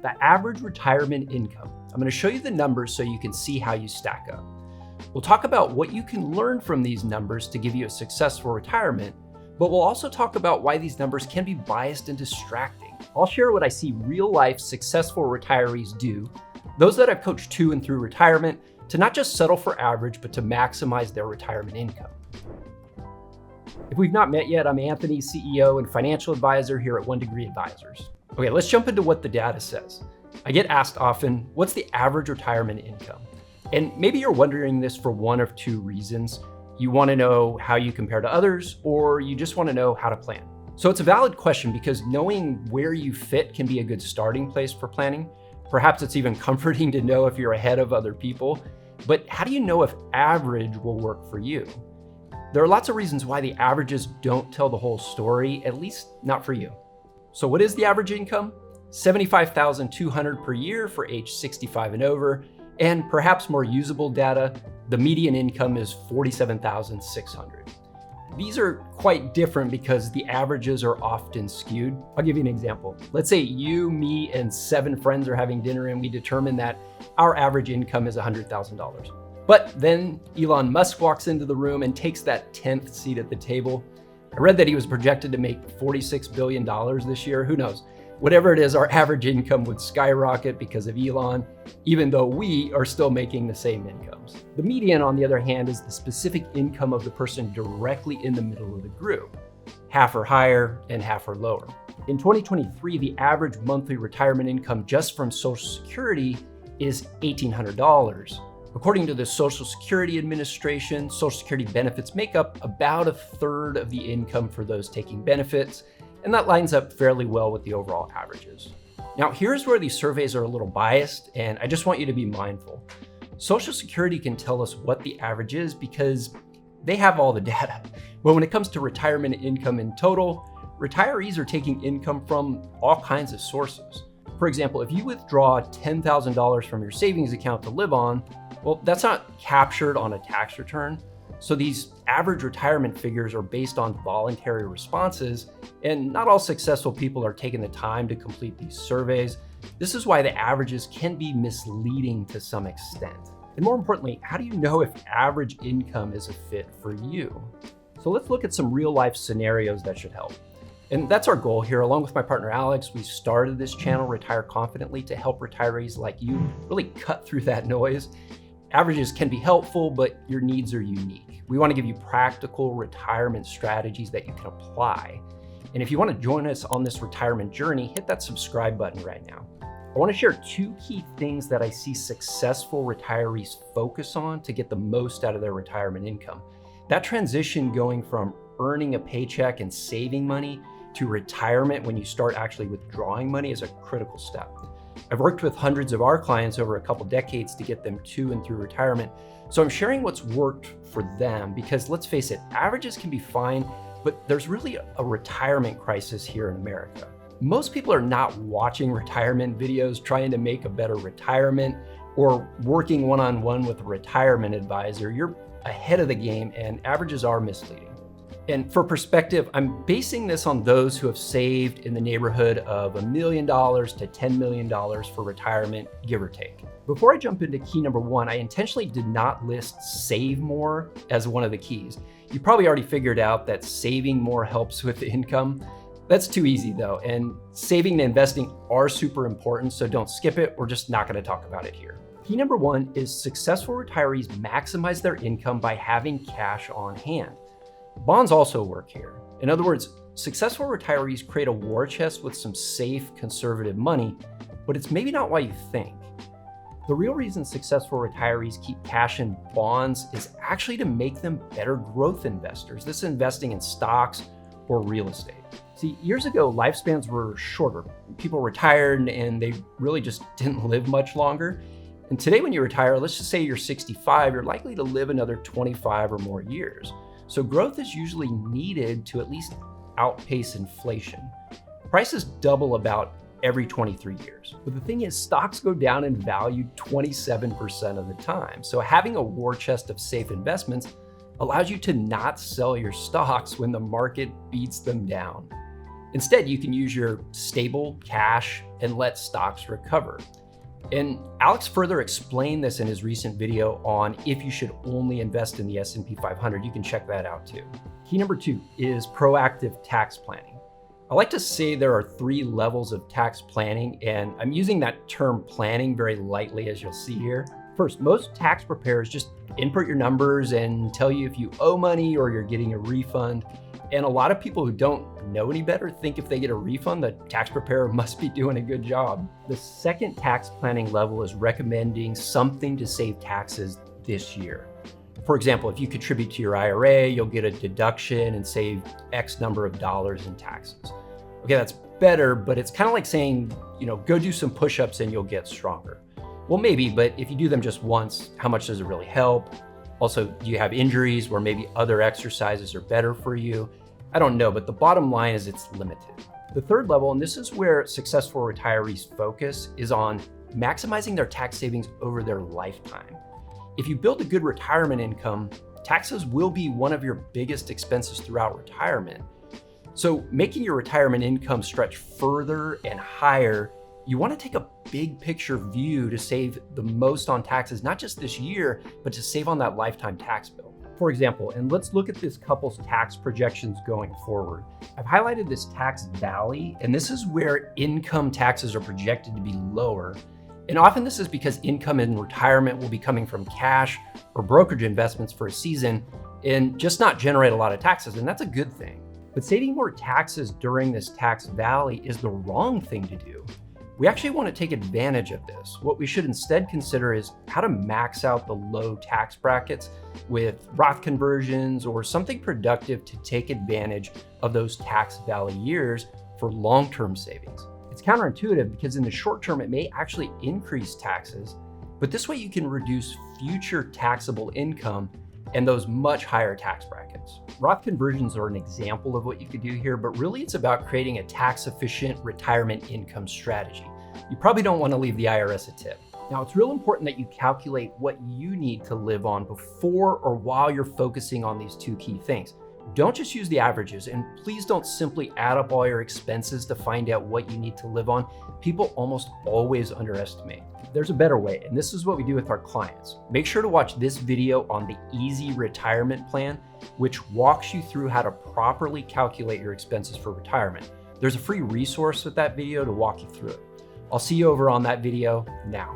the average retirement income. I'm going to show you the numbers so you can see how you stack up. We'll talk about what you can learn from these numbers to give you a successful retirement, but we'll also talk about why these numbers can be biased and distracting. I'll share what I see real-life successful retirees do, those that I've coached to and through retirement, to not just settle for average, but to maximize their retirement income. If we've not met yet, I'm Anthony, CEO and financial advisor here at 1 Degree Advisors. Okay, let's jump into what the data says. I get asked often, what's the average retirement income? And maybe you're wondering this for one of two reasons. You want to know how you compare to others, or you just want to know how to plan. So it's a valid question because knowing where you fit can be a good starting place for planning. Perhaps it's even comforting to know if you're ahead of other people, but how do you know if average will work for you? There are lots of reasons why the averages don't tell the whole story, at least not for you. So what is the average income? $75,200 per year for age 65 and over, and perhaps more usable data, the median income is $47,600. These are quite different because the averages are often skewed. I'll give you an example. Let's say you, me, and 7 friends are having dinner and we determine that our average income is $100,000. But then Elon Musk walks into the room and takes that 10th seat at the table. I read that he was projected to make $46 billion this year. Who knows? Whatever it is, our average income would skyrocket because of Elon, even though we are still making the same incomes. The median, on the other hand, is the specific income of the person directly in the middle of the group. Half are higher and half are lower. In 2023, the average monthly retirement income just from Social Security is $1,800. According to the Social Security Administration, Social Security benefits make up about a third of the income for those taking benefits, and that lines up fairly well with the overall averages. Now, here's where these surveys are a little biased, and I just want you to be mindful. Social Security can tell us what the average is because they have all the data. But when it comes to retirement income in total, retirees are taking income from all kinds of sources. For example, if you withdraw $10,000 from your savings account to live on, well, that's not captured on a tax return. So these average retirement figures are based on voluntary responses, and not all successful people are taking the time to complete these surveys. This is why the averages can be misleading to some extent. And more importantly, how do you know if average income is a fit for you? So let's look at some real life scenarios that should help. And that's our goal here. Along with my partner Alex, we started this channel, Retire Confidently, to help retirees like you really cut through that noise. Averages can be helpful, but your needs are unique. We want to give you practical retirement strategies that you can apply. And if you want to join us on this retirement journey, hit that subscribe button right now. I want to share 2 key things that I see successful retirees focus on to get the most out of their retirement income. That transition going from earning a paycheck and saving money to retirement when you start actually withdrawing money is a critical step. I've worked with hundreds of our clients over a couple decades to get them to and through retirement. So I'm sharing what's worked for them because let's face it, averages can be fine, but there's really a retirement crisis here in America. Most people are not watching retirement videos trying to make a better retirement or working one-on-one with a retirement advisor. You're ahead of the game and averages are misleading. And for perspective, I'm basing this on those who have saved in the neighborhood of $1 million to $10 million for retirement, give or take. Before I jump into key number 1, I intentionally did not list save more as one of the keys. You probably already figured out that saving more helps with the income. That's too easy though, and saving and investing are super important, so don't skip it. We're just not going to talk about it here. Key number 1 is successful retirees maximize their income by having cash on hand. Bonds also work here. In other words, successful retirees create a war chest with some safe, conservative money, but it's maybe not why you think. The real reason successful retirees keep cash in bonds is actually to make them better growth investors. This is investing in stocks or real estate. See, years ago, lifespans were shorter. People retired and they really just didn't live much longer. And today when you retire, let's just say you're 65, you're likely to live another 25 or more years. So growth is usually needed to at least outpace inflation. Prices double about every 23 years. But the thing is, stocks go down in value 27% of the time. So having a war chest of safe investments allows you to not sell your stocks when the market beats them down. Instead, you can use your stable cash and let stocks recover. And Alex further explained this in his recent video on if you should only invest in the S&P 500. You can check that out too. Key number 2 is proactive tax planning. I like to say there are 3 levels of tax planning, and I'm using that term planning very lightly, as you'll see here. First, most tax preparers just input your numbers and tell you if you owe money or you're getting a refund. And a lot of people who don't know any better think if they get a refund, the tax preparer must be doing a good job. The second tax planning level is recommending something to save taxes this year. For example, if you contribute to your IRA, you'll get a deduction and save X number of dollars in taxes. Okay, that's better, but it's kind of like saying, go do some push-ups and you'll get stronger. Well, maybe, but if you do them just once, how much does it really help? Also, do you have injuries where maybe other exercises are better for you? I don't know, but the bottom line is it's limited. The third level, and this is where successful retirees focus, is on maximizing their tax savings over their lifetime. If you build a good retirement income, taxes will be one of your biggest expenses throughout retirement. So making your retirement income stretch further and higher, you want to take a big picture view to save the most on taxes, not just this year, but to save on that lifetime tax bill. For example, and let's look at this couple's tax projections going forward. I've highlighted this tax valley, and this is where income taxes are projected to be lower. And often this is because income in retirement will be coming from cash or brokerage investments for a season and just not generate a lot of taxes, and that's a good thing. But saving more taxes during this tax valley is the wrong thing to do. We actually want to take advantage of this. What we should instead consider is how to max out the low tax brackets with Roth conversions or something productive to take advantage of those tax valley years for long-term savings. It's counterintuitive because in the short term, it may actually increase taxes, but this way you can reduce future taxable income and those much higher tax brackets. Roth conversions are an example of what you could do here, but really it's about creating a tax-efficient retirement income strategy. You probably don't want to leave the IRS a tip. Now, it's real important that you calculate what you need to live on before or while you're focusing on these 2 key things. Don't just use the averages, and please don't simply add up all your expenses to find out what you need to live on. People almost always underestimate. There's a better way, and this is what we do with our clients. Make sure to watch this video on the Easy Retirement Plan, which walks you through how to properly calculate your expenses for retirement. There's a free resource with that video to walk you through it. I'll see you over on that video now.